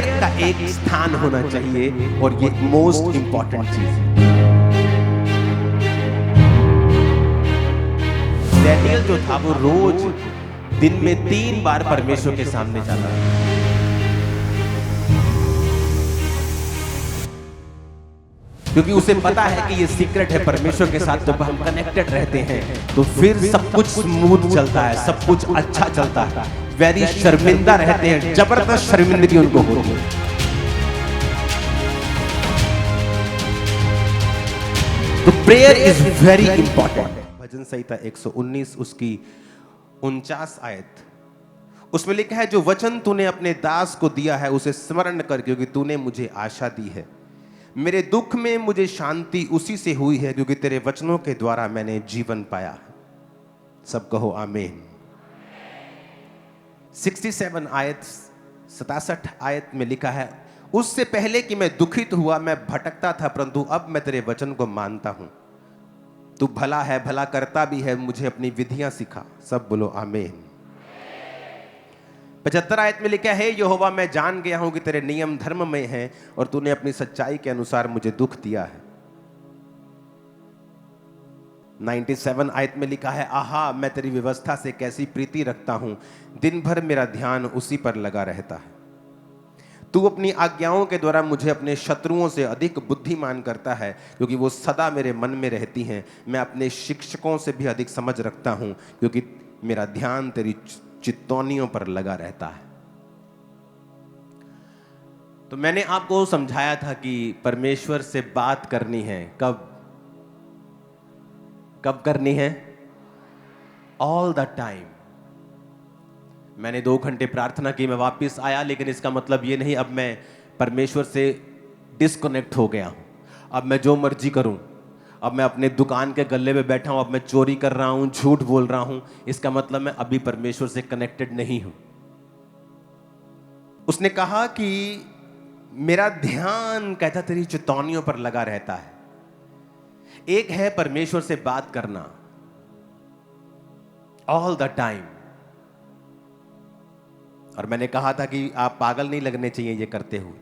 Prayer का एक स्थान होना चाहिए और ये मोस्ट इंपॉर्टेंट चीज है। डैनियल जो था वो रोज दिन में 3 बार परमेश्वर के सामने जाता था। क्योंकि उसे पता है कि ये सीक्रेट है, परमेश्वर के साथ जब हम कनेक्टेड रहते हैं तो फिर सब कुछ स्मूथ चलता है, सब कुछ अच्छा चलता है। वेरी शर्मिंदा रहते हैं, जबरदस्त शर्मिंदगी उनको होती है। तो प्रेयर इज वेरी इंपॉर्टेंट। भजन संहिता 119 उसकी 49 आयत, उसमें लिखा है, जो वचन तूने अपने दास को दिया है उसे स्मरण कर, क्योंकि तूने मुझे आशा दी है। मेरे दुख में मुझे शांति उसी से हुई है, क्योंकि तेरे वचनों के द्वारा मैंने जीवन पाया। सब कहो आमीन। 67 आयत 67 आयत में लिखा है, उससे पहले कि मैं दुखित हुआ मैं भटकता था, परंतु अब मैं तेरे वचन को मानता हूं। तू भला है, भला करता भी है, मुझे अपनी विधियां सिखा। सब बोलो आमीन। 75 आयत में लिखा है, यहोवा मैं जान गया हूं कि तेरे नियम धर्म में हैं और तूने अपनी सच्चाई के अनुसार मुझे दुख दिया है। 97 आयत में लिखा है, आहा मैं तेरी व्यवस्था से कैसी प्रीति रखता हूं, दिन भर मेरा ध्यान उसी पर लगा रहता है। तू अपनी आज्ञाओं के द्वारा मुझे अपने शत्रुओं से अधिक बुद्धिमान करता है, क्योंकि वो सदा मेरे मन में रहती हैं। मैं अपने शिक्षकों से भी अधिक समझ रखता हूं, क्योंकि मेरा ध्यान तेरी चितौनियों पर लगा रहता है। तो मैंने आपको समझाया था कि परमेश्वर से बात करनी है कब करनी है? All the time. मैंने 2 घंटे प्रार्थना की, मैं वापस आया, लेकिन इसका मतलब ये नहीं अब मैं परमेश्वर से डिस्कनेक्ट हो गया हूं, अब मैं जो मर्जी करूं, अब मैं अपने दुकान के गल्ले में बैठा हूं, अब मैं चोरी कर रहा हूं, झूठ बोल रहा हूं, इसका मतलब मैं अभी परमेश्वर से कनेक्टेड नहीं हूं। उसने कहा कि मेरा ध्यान, कहता, तेरी चितौनियों पर लगा रहता है। एक है परमेश्वर से बात करना ऑल द टाइम, और मैंने कहा था कि आप पागल नहीं लगने चाहिए ये करते हुए।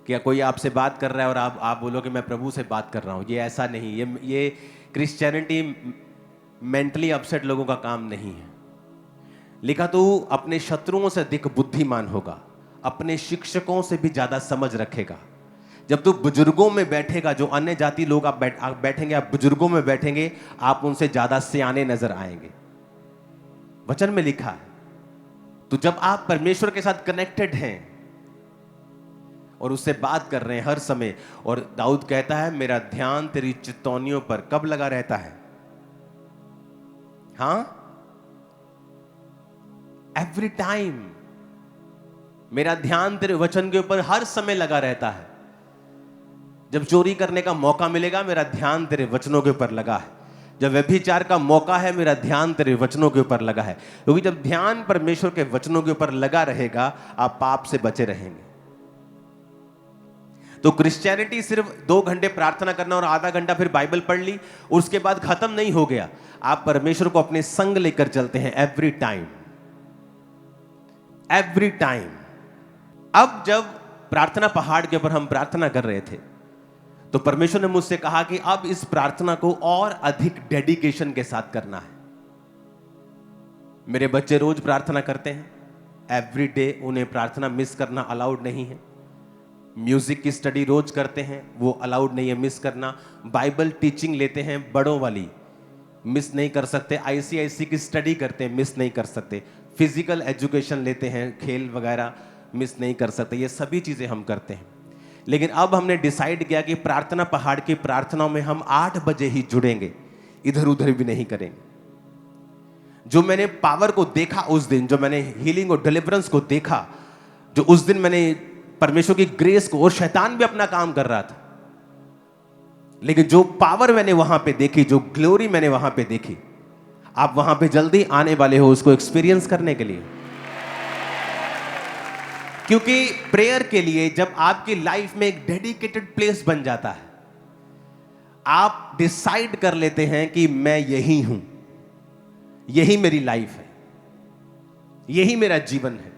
क्या कोई आपसे बात कर रहा है और आप बोलो कि मैं प्रभु से बात कर रहा हूं, ये ऐसा नहीं। ये क्रिश्चियनिटी मेंटली अपसेट लोगों का काम नहीं है। लिखा, तू अपने शत्रुओं से अधिक बुद्धिमान होगा, अपने शिक्षकों से भी ज्यादा समझ रखेगा। जब तू बुजुर्गों में बैठेगा, जो अन्य जाति लोग आप बैठेंगे, आप बुजुर्गों में बैठेंगे, आप उनसे ज्यादा सियाने नजर आएंगे। वचन में लिखा है। तो जब आप परमेश्वर के साथ कनेक्टेड हैं और उससे बात कर रहे हैं हर समय, और दाऊद कहता है, मेरा ध्यान तेरी चितौनियों पर कब लगा रहता है? हां, एवरी टाइम। मेरा ध्यान तेरे वचन के ऊपर हर समय लगा रहता है। जब चोरी करने का मौका मिलेगा, मेरा ध्यान तेरे वचनों के ऊपर लगा है। जब व्यभिचार का मौका है, मेरा ध्यान तेरे वचनों के ऊपर लगा है। क्योंकि जब ध्यान परमेश्वर के वचनों के ऊपर लगा रहेगा, आप पाप से बचे रहेंगे। तो क्रिश्चियनिटी सिर्फ 2 घंटे प्रार्थना करना और आधा घंटा फिर बाइबल पढ़ ली, उसके बाद खत्म नहीं हो गया। आप परमेश्वर को अपने संग लेकर चलते हैं एवरी टाइम, एवरी टाइम। अब जब प्रार्थना पहाड़ के ऊपर हम प्रार्थना कर रहे थे, तो परमेश्वर ने मुझसे कहा कि अब इस प्रार्थना को और अधिक डेडिकेशन के साथ करना है। मेरे बच्चे रोज प्रार्थना करते हैं, एवरी डे, उन्हें प्रार्थना मिस करना अलाउड नहीं है। म्यूजिक की स्टडी रोज करते हैं, वो अलाउड नहीं है मिस करना। बाइबल टीचिंग लेते हैं बड़ों वाली, मिस नहीं कर सकते। आईसीआईसी की स्टडी करते हैं, मिस नहीं कर सकते। फिजिकल एजुकेशन लेते हैं, खेल वगैरह, मिस नहीं कर सकते। ये सभी चीजें हम करते हैं। लेकिन अब हमने डिसाइड किया कि प्रार्थना पहाड़ की प्रार्थनाओं में हम 8 बजे ही जुड़ेंगे, इधर उधर भी नहीं करेंगे। जो मैंने पावर को देखा उस दिन, जो मैंने हीलिंग और डिलीवरेंस को देखा, जो उस दिन मैंने परमेश्वर की ग्रेस को, और शैतान भी अपना काम कर रहा था, लेकिन जो पावर मैंने वहां पे देखी, जो ग्लोरी मैंने वहां पे देखी, आप वहां पे जल्दी आने वाले हो उसको एक्सपीरियंस करने के लिए। क्योंकि प्रेयर के लिए जब आपकी लाइफ में एक डेडिकेटेड प्लेस बन जाता है, आप डिसाइड कर लेते हैं कि मैं यही हूं, यही मेरी लाइफ है, यही मेरा जीवन है।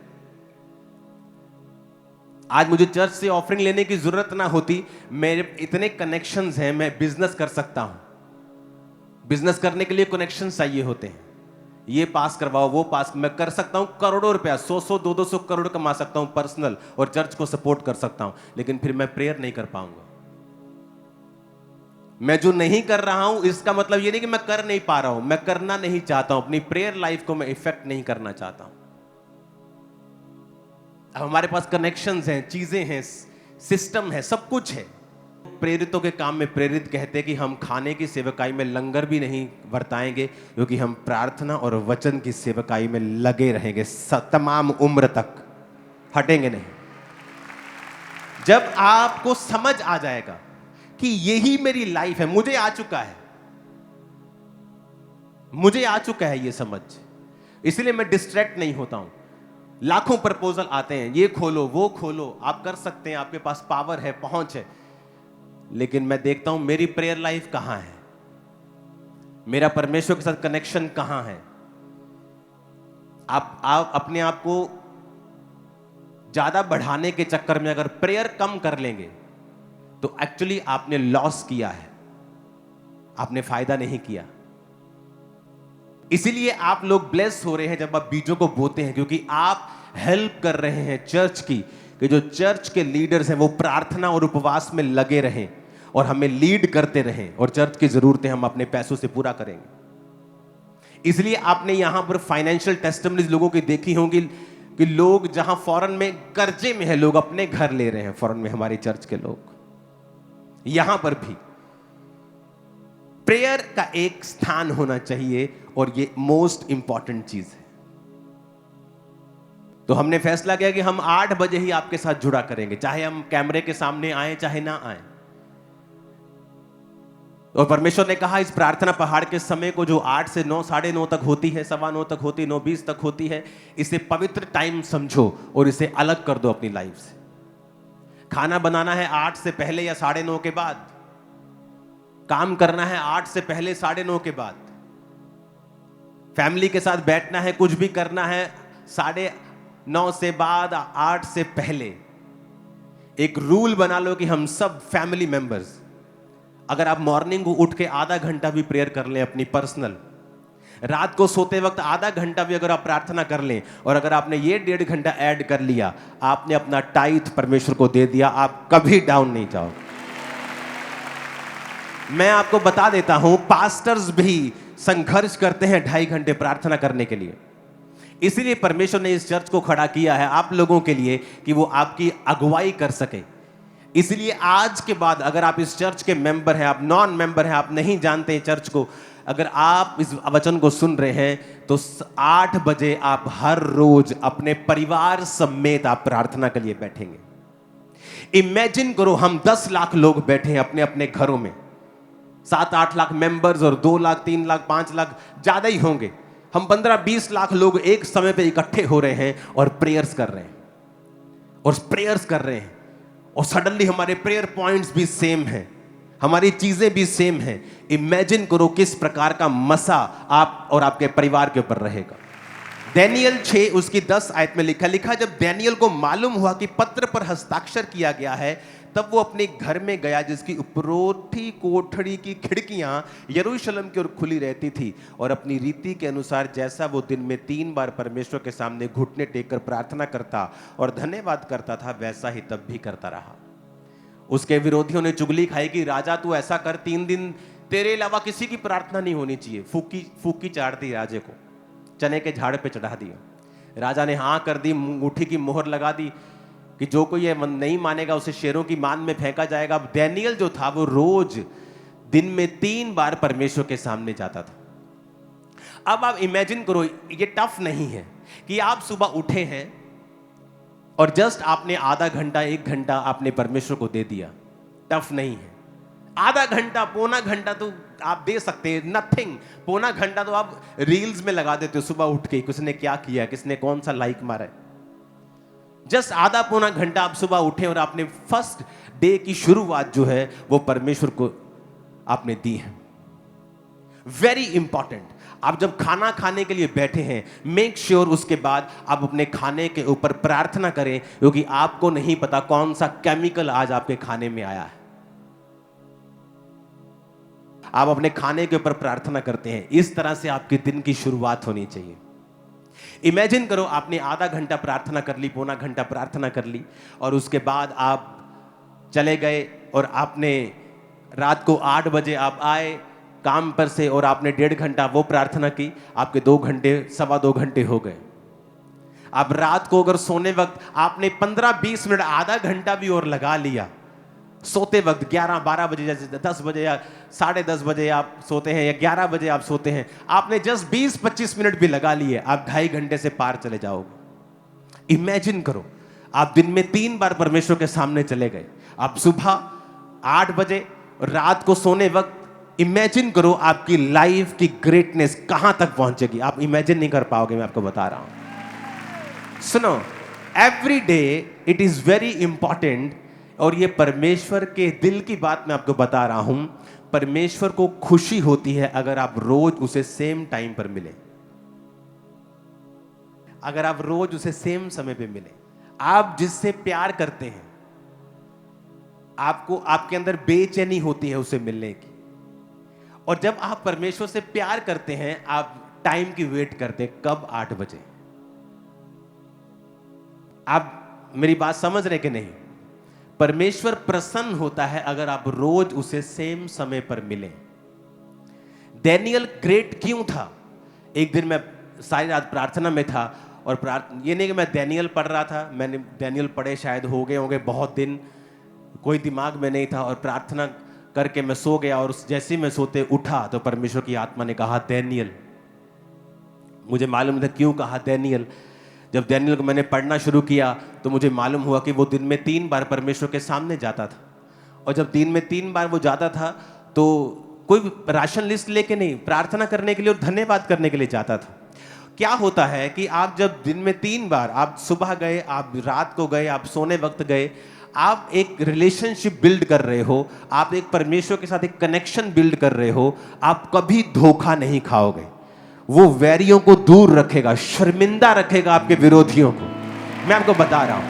आज मुझे चर्च से ऑफरिंग लेने की जरूरत ना होती, मेरे इतने कनेक्शंस हैं, मैं बिजनेस कर सकता हूं। बिजनेस करने के लिए कनेक्शंस चाहिए होते हैं, ये पास करवाओ, वो पास, मैं कर सकता हूं करोड़ों रुपया, 100 200 करोड़ कमा सकता हूं पर्सनल, और चर्च को सपोर्ट कर सकता हूं, लेकिन फिर मैं प्रेयर नहीं कर पाऊंगा। मैं जो नहीं कर रहा हूं इसका मतलब ये नहीं कि मैं कर नहीं पा रहा हूं, मैं करना नहीं चाहता हूं, अपनी प्रेयर लाइफ को मैं इफेक्ट नहीं करना चाहता हूं। अब हमारे पास कनेक्शंस हैं, चीजें हैं, सिस्टम है, सब कुछ है। प्रेरितों के काम में प्रेरित कहते हैं कि हम खाने की सेवकाई में लंगर भी नहीं बरताएंगे, क्योंकि हम प्रार्थना और वचन की सेवकाई में लगे रहेंगे तमाम उम्र तक, हटेंगे नहीं। जब आपको समझ आ जाएगा कि यही मेरी लाइफ है, मुझे आ चुका है, मुझे आ चुका है ये समझ, इसलिए मैं डिस्ट्रैक्ट नहीं होता हूं। लाखों प्रपोजल आते हैं, ये खोलो वो खोलो, आप कर सकते हैं, आपके पास पावर है, पहुंच है, लेकिन मैं देखता हूं मेरी प्रेयर लाइफ कहां है, मेरा परमेश्वर के साथ कनेक्शन कहां है। आप अपने आप को ज्यादा बढ़ाने के चक्कर में अगर प्रेयर कम कर लेंगे तो एक्चुअली आपने लॉस किया है, आपने फायदा नहीं किया। इसीलिए आप लोग ब्लेस हो रहे हैं जब आप बीजों को बोते हैं, क्योंकि आप हेल्प कर रहे हैं चर्च की, कि जो चर्च के लीडर्स हैं वो प्रार्थना और उपवास में लगे रहें और हमें लीड करते रहें, और चर्च की जरूरतें हम अपने पैसों से पूरा करेंगे। इसलिए आपने यहां पर फाइनेंशियल टेस्टिमनीज लोगों की देखी होंगी कि लोग जहां फॉरेन में कर्जे में है, लोग अपने घर ले रहे हैं फॉरेन में, हमारी चर्च के लोग। यहां पर भी प्रेयर का एक स्थान होना चाहिए, और ये मोस्ट इंपॉर्टेंट चीज है। तो हमने फैसला किया कि हम 8 बजे ही आपके साथ जुड़ा करेंगे, चाहे हम कैमरे के सामने आए चाहे ना आए। और परमेश्वर ने कहा इस प्रार्थना पहाड़ के समय को, जो 8 से 9, 9:30 तक होती है, 9:15 तक होती है, 9:20 तक होती है, इसे पवित्र टाइम समझो और इसे अलग कर दो अपनी लाइफ से। खाना बनाना है 8 से पहले या 9:30 के बाद, काम करना है 8 से पहले 9:30 के बाद, फैमिली के साथ बैठना है, कुछ भी करना है 9:30 से बाद, 8 से पहले। एक रूल बना लो कि हम सब फैमिली मेंबर्स, अगर आप मॉर्निंग को उठ के आधा घंटा भी प्रेयर कर लें अपनी पर्सनल, रात को सोते वक्त आधा घंटा भी अगर आप प्रार्थना कर लें, और अगर आपने ये 1.5 घंटा ऐड कर लिया, आपने अपना टाइथ परमेश्वर को दे दिया, आप कभी डाउन नहीं जाओगे। मैं आपको बता देता हूं, पास्टर्स भी संघर्ष करते हैं 2.5 घंटे प्रार्थना करने के लिए। इसीलिए परमेश्वर ने इस चर्च को खड़ा किया है आप लोगों के लिए, कि वो आपकी अगुवाई कर सके। इसलिए आज के बाद अगर आप इस चर्च के मेंबर हैं, आप नॉन मेंबर हैं, आप नहीं जानते हैं चर्च को, अगर आप इस वचन को सुन रहे हैं तो 8 बजे आप हर रोज अपने परिवार समेत आप प्रार्थना के लिए बैठेंगे। इमेजिन करो हम 10 लाख लोग बैठे हैं अपने अपने घरों में, 7-8 लाख मेंबर्स, और 2 लाख 3 लाख 5 लाख ज्यादा ही होंगे, हम 15-20 लाख लोग एक समय पे इकट्ठे हो रहे हैं और प्रेयर्स कर रहे हैं, और सडनली हमारे प्रेयर पॉइंट्स भी सेम हैं, हमारी चीजें भी सेम हैं। इमेजिन करो किस प्रकार का मसा आप और आपके परिवार के ऊपर रहेगा। दानियेल 6 उसकी 10 आयत में लिखा, जब दानियेल को मालूम हुआ कि पत्र पर हस्ताक्षर किया गया है, तब वो अपने घर में गया, जिसकी उपरोठी कोठरी की खिड़कियां यरूशलेम की ओर खुली रहती थी, और अपनी रीति के अनुसार जैसा वो दिन में 3 बार परमेश्वर के सामने घुटने टेककर प्रार्थना करता और धन्यवाद करता था, वैसा ही तब भी करता रहा। उसके विरोधियों ने चुगली खाई कि राजा तू ऐसा कर, 3 दिन तेरे अलावा किसी की प्रार्थना नहीं होनी चाहिए। फूकी चाड़ दी राजे को, चने के झाड़ पे चढ़ा दिया। राजा ने हाँ कर दी, मुट्ठी की मोहर लगा दी कि जो कोई ये नहीं मानेगा उसे शेरों की मान में फेंका जाएगा। अब दानियेल जो था वो रोज दिन में 3 बार परमेश्वर के सामने जाता था। अब आप इमेजिन करो, ये टफ नहीं है कि आप सुबह उठे हैं और जस्ट आपने आधा घंटा 1 घंटा आपने परमेश्वर को दे दिया। टफ नहीं है, आधा घंटा पौना घंटा तो आप दे सकते हैं, नथिंग। पौना घंटा तो आप रील्स में लगा देते हो सुबह उठ के, किसने क्या किया, किसने कौन सा लाइक मारा है। जस्ट आधा पौना घंटा आप सुबह उठे और आपने फर्स्ट डे की शुरुआत जो है वो परमेश्वर को आपने दी है। Very important. आप जब खाना खाने के लिए बैठे हैं, मेक श्योर उसके बाद आप अपने खाने के ऊपर प्रार्थना करें, क्योंकि आपको नहीं पता कौन सा केमिकल आज आपके खाने में आया है। आप अपने खाने के ऊपर प्रार्थना करते हैं, इस तरह से आपके दिन की शुरुआत होनी चाहिए। इमेजिन करो आपने आधा घंटा प्रार्थना कर ली, पौना घंटा प्रार्थना कर ली, और उसके बाद आप चले गए और आपने रात को 8 बजे आप आए काम पर से और आपने 1.5 घंटा वो प्रार्थना की, आपके 2 घंटे, 2.25 घंटे हो गए। अब रात को अगर सोने वक्त आपने 15-20 मिनट, आधा घंटा भी और लगा लिया, सोते वक्त 11-12 बजे, जैसे 10 बजे या 10:30 बजे आप सोते हैं या 11 बजे आप सोते हैं, आपने जस्ट 20-25 मिनट भी लगा लिए, आप 2.5 घंटे से पार चले जाओगे। इमेजिन करो आप दिन में 3 बार परमेश्वर के सामने चले गए, आप सुबह 8 बजे, रात को सोने वक्त। इमेजिन करो आपकी लाइफ की ग्रेटनेस कहां तक पहुंचेगी, आप इमेजिन नहीं कर पाओगे, मैं आपको बता रहा हूं। सुनो, every day it is very important, और ये परमेश्वर के दिल की बात मैं आपको बता रहा हूं। परमेश्वर को खुशी होती है अगर आप रोज उसे सेम टाइम पर मिले, अगर आप रोज उसे सेम समय पे मिले। आप जिससे प्यार करते हैं, आपको, आपके अंदर बेचैनी होती है उसे मिलने की, और जब आप परमेश्वर से प्यार करते हैं, आप टाइम की वेट करते हैं, कब 8 बजे। आप मेरी बात समझ रहे कि नहीं? परमेश्वर प्रसन्न होता है अगर आप रोज उसे सेम समय पर मिलें। डैनियल ग्रेट क्यों था? एक दिन मैं सारी रात प्रार्थना में था, और ये नहीं कि मैं डैनियल पढ़ रहा था, मैंने डैनियल पढ़े शायद हो गए होंगे बहुत दिन, कोई दिमाग में नहीं था, और प्रार्थना करके मैं सो गया, और जैसे ही मैं सोते उठा तो परमेश्वर की आत्मा ने कहा डैनियल। मुझे मालूम नहीं था क्यों कहा डैनियल। जब डैनियल को मैंने पढ़ना शुरू किया तो मुझे मालूम हुआ कि वो दिन में 3 बार परमेश्वर के सामने जाता था, और जब दिन में 3 बार वो जाता था तो कोई राशन लिस्ट लेके नहीं, प्रार्थना करने के लिए और धन्यवाद करने के लिए जाता था। क्या होता है कि आप जब दिन में 3 बार, आप सुबह गए, आप रात को गए, आप सोने वक्त गए, आप एक रिलेशनशिप बिल्ड कर रहे हो, आप एक परमेश्वर के साथ एक कनेक्शन बिल्ड कर रहे हो, आप कभी धोखा नहीं खाओगे। वो वैरियों को दूर रखेगा, शर्मिंदा रखेगा आपके विरोधियों को। मैं आपको बता रहा हूं,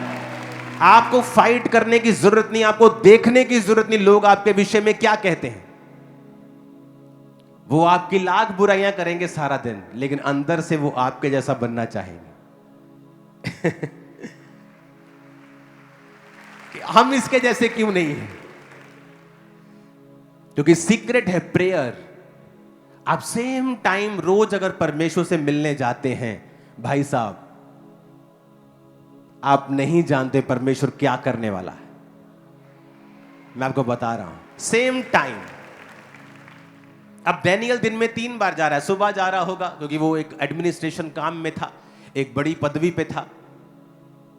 आपको फाइट करने की जरूरत नहीं, आपको देखने की जरूरत नहीं लोग आपके विषय में क्या कहते हैं। वो आपकी लाख बुराइयां करेंगे सारा दिन, लेकिन अंदर से वो आपके जैसा बनना चाहेंगे। हम इसके जैसे क्यों नहीं हैं? क्योंकि सीक्रेट है प्रेयर। आप सेम टाइम रोज अगर परमेश्वर से मिलने जाते हैं, भाई साहब, आप नहीं जानते परमेश्वर क्या करने वाला है। मैं आपको बता रहा हूं, सेम टाइम। अब डैनियल दिन में 3 बार जा रहा है, सुबह जा रहा होगा क्योंकि वो एक एडमिनिस्ट्रेशन काम में था, एक बड़ी पदवी पे था।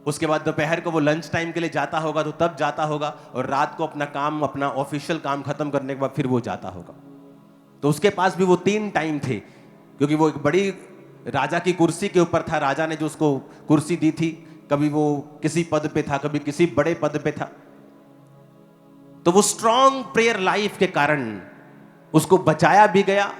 उसके बाद दोपहर को वो लंच टाइम के लिए जाता होगा, तो तब जाता होगा, और रात को अपना काम, अपना ऑफिशियल काम खत्म करने के बाद फिर वो जाता होगा। तो उसके पास भी वो 3 टाइम थे, क्योंकि वो एक बड़ी राजा की कुर्सी के ऊपर था। राजा ने जो उसको कुर्सी दी थी, कभी वो किसी पद पे था, कभी किसी बड़े पद पे था। तो वो स्ट्रॉन्ग प्रेयर लाइफ के कारण उसको बचाया भी गया,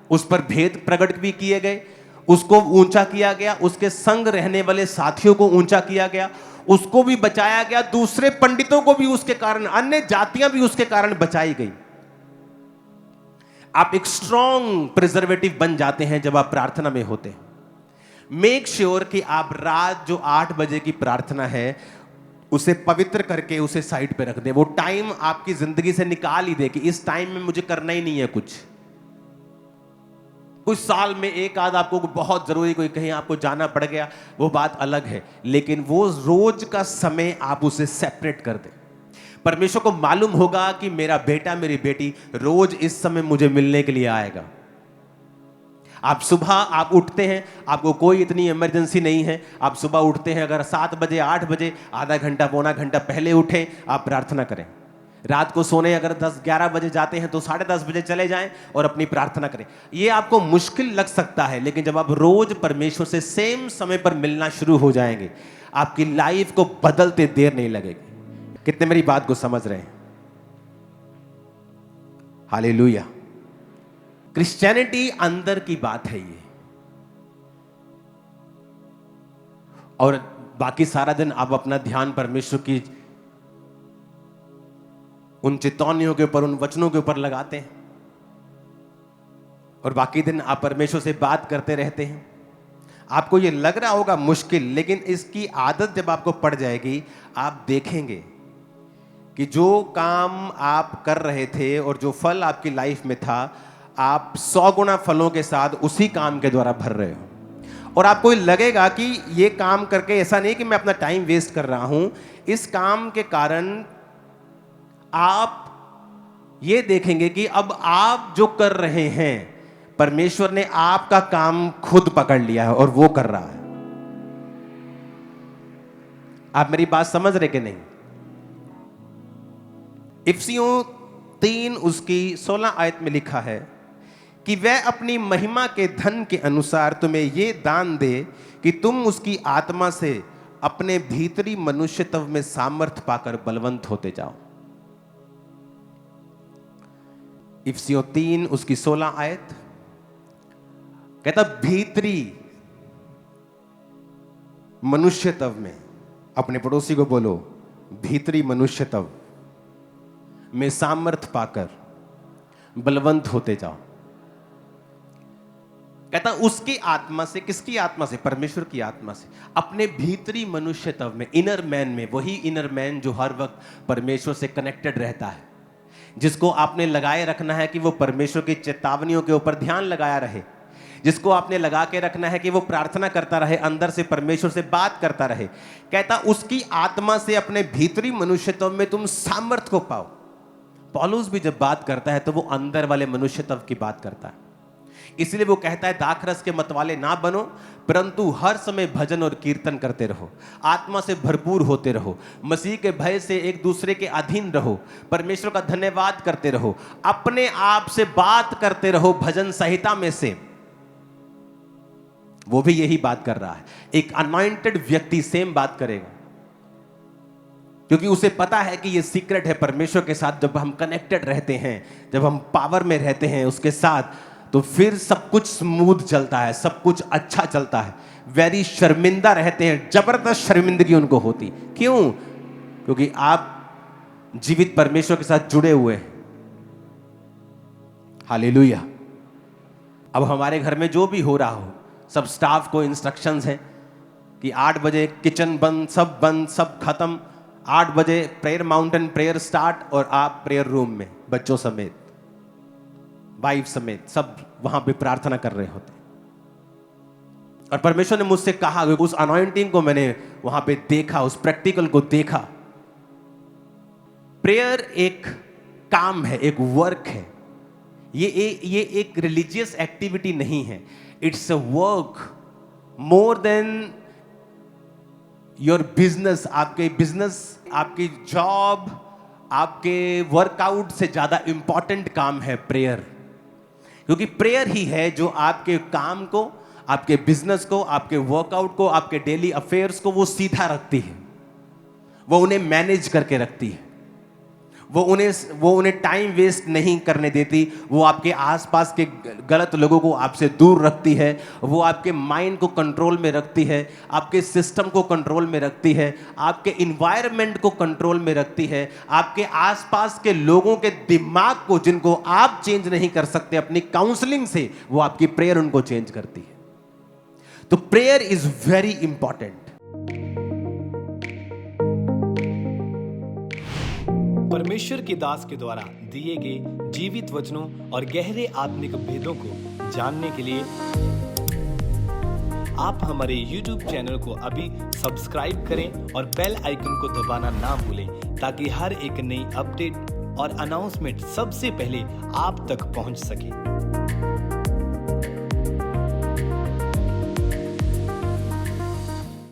उस पर भेद प्रकट भी किए गए, उसको ऊंचा किया गया, उसके संग रहने वाले साथियों को ऊंचा किया गया, उसको भी बचाया गया, दूसरे पंडितों को भी उसके कारण, अन्य जातियां भी उसके कारण बचाई गई। आप एक स्ट्रॉन्ग प्रिजर्वेटिव बन जाते हैं जब आप प्रार्थना में होते हैं। मेक श्योर कि आप रात जो 8 बजे की प्रार्थना है, उसे पवित्र करके उसे साइड पे रख दें। वो टाइम आपकी जिंदगी से निकाल ही दे कि इस टाइम में मुझे करना ही नहीं है कुछ साल में एक आध आपको बहुत जरूरी कोई कहीं आपको जाना पड़ गया, वो बात अलग है, लेकिन वो रोज का समय आप उसे सेपरेट कर दें। परमेश्वर को मालूम होगा कि मेरा बेटा, मेरी बेटी रोज इस समय मुझे मिलने के लिए आएगा। आप सुबह आप उठते हैं, आपको कोई इतनी इमरजेंसी नहीं है, आप सुबह उठते हैं, अगर 7 बजे 8 बजे आधा घंटा पौना घंटा पहले उठें, आप प्रार्थना करें। रात को सोने अगर 10-11 बजे जाते हैं तो 10:30 बजे चले जाएं और अपनी प्रार्थना करें। ये आपको मुश्किल लग सकता है, लेकिन जब आप रोज परमेश्वर से सेम समय पर मिलना शुरू हो जाएंगे, आपकी लाइफ को बदलते देर नहीं लगेगी। कितने मेरी बात को समझ रहे हैं? हालेलुया। क्रिश्चियनिटी अंदर की बात है ये, और बाकी सारा दिन आप अपना ध्यान परमेश्वर की उन चेतावनियों के ऊपर, उन वचनों के ऊपर लगाते हैं, और बाकी दिन आप परमेश्वर से बात करते रहते हैं। आपको ये लग रहा होगा मुश्किल, लेकिन इसकी आदत जब आपको पड़ जाएगी, आप देखेंगे कि जो काम आप कर रहे थे और जो फल आपकी लाइफ में था, आप 100 गुना फलों के साथ उसी काम के द्वारा भर रहे हो। और आपको लगेगा कि ये काम करके ऐसा नहीं कि मैं अपना टाइम वेस्ट कर रहा हूं, इस काम के कारण आप ये देखेंगे कि अब आप जो कर रहे हैं, परमेश्वर ने आपका काम खुद पकड़ लिया है और वो कर रहा है। आप मेरी बात समझ रहे कि नहीं? इफिसियों 3 उसकी 16 आयत में लिखा है कि वह अपनी महिमा के धन के अनुसार तुम्हें ये दान दे कि तुम उसकी आत्मा से अपने भीतरी मनुष्यत्व में सामर्थ पाकर बलवंत होते जाओ। इफिसियों 3 उसकी 16 आयत कहता, भीतरी मनुष्यत्व में, अपने पड़ोसी को बोलो, भीतरी मनुष्यत्व में सामर्थ पाकर बलवंत होते जाओ। कहता उसकी आत्मा से, किसकी आत्मा से? परमेश्वर की आत्मा से, अपने भीतरी मनुष्यत्व में, इनर मैन में, वही इनर मैन जो हर वक्त परमेश्वर से कनेक्टेड रहता है, जिसको आपने लगाए रखना है कि वो परमेश्वर की चेतावनियों के ऊपर ध्यान लगाया रहे, जिसको आपने लगा के रखना है कि वो प्रार्थना करता रहे, अंदर से परमेश्वर से बात करता रहे। कहता उसकी आत्मा से अपने भीतरी मनुष्यत्व में तुम सामर्थ को पाओ। पौलुस भी जब बात करता है तो वो अंदर वाले मनुष्यत्व की बात करता है, इसलिए वो कहता है दाखरस के मतवाले ना बनो, परंतु हर समय भजन और कीर्तन करते रहो, आत्मा से भरपूर होते रहो, मसीह के भय से एक दूसरे के अधीन रहो, परमेश्वर का धन्यवाद करते रहो, अपने आप से बात करते रहो भजन संहिता में से। वो भी यही बात कर रहा है। एक अनॉइंटेड व्यक्ति सेम बात करेगा, क्योंकि उसे पता है कि ये सीक्रेट है परमेश्वर के साथ। जब हम कनेक्टेड रहते हैं, जब हम पावर में रहते हैं उसके साथ, तो फिर सब कुछ स्मूथ चलता है, सब कुछ अच्छा चलता है। वेरी शर्मिंदा रहते हैं, जबरदस्त शर्मिंदगी उनको होती। क्यों? क्योंकि आप जीवित परमेश्वर के साथ जुड़े हुए हैं। हालेलुया। अब हमारे घर में जो भी हो रहा हो, सब स्टाफ को इंस्ट्रक्शंस हैं कि 8 बजे किचन बंद, सब खत्म, 8 बजे प्रेयर माउंटेन प्रेयर स्टार्ट, और आप प्रेयर रूम में बच्चों समेत, वाइफ समेत सब वहां पे प्रार्थना कर रहे होते। और परमेश्वर ने मुझसे कहा, उस अनॉइंटिंग को मैंने वहां पे देखा, उस प्रैक्टिकल को देखा। प्रेयर एक काम है, एक वर्क है। ये एक रिलीजियस एक्टिविटी नहीं है। It's a work more than your business. आपके बिजनेस, आपकी जॉब, आपके वर्कआउट से ज्यादा इंपॉर्टेंट काम है प्रेयर, क्योंकि प्रेयर ही है जो आपके काम को, आपके बिजनेस को, आपके वर्कआउट को, आपके डेली अफेयर्स को वो सीधा रखती है, वो उन्हें मैनेज करके रखती है, वो उन्हें टाइम वेस्ट नहीं करने देती, वो आपके आसपास के गलत लोगों को आपसे दूर रखती है, वो आपके माइंड को कंट्रोल में रखती है, आपके सिस्टम को कंट्रोल में रखती है, आपके इन्वायरमेंट को कंट्रोल में रखती है, आपके आसपास के लोगों के दिमाग को, जिनको आप चेंज नहीं कर सकते अपनी काउंसलिंग से, वो आपकी प्रेयर उनको चेंज करती है। तो प्रेयर इज वेरी इंपॉर्टेंट। परमेश्वर के दास के द्वारा दिए गए जीवित वचनों और गहरे आत्मिक भेदों को जानने के लिए आप हमारे YouTube चैनल को अभी सब्सक्राइब करें और बेल आइकन को दबाना ना भूलें, ताकि हर एक नई अपडेट और अनाउंसमेंट सबसे पहले आप तक पहुंच सके।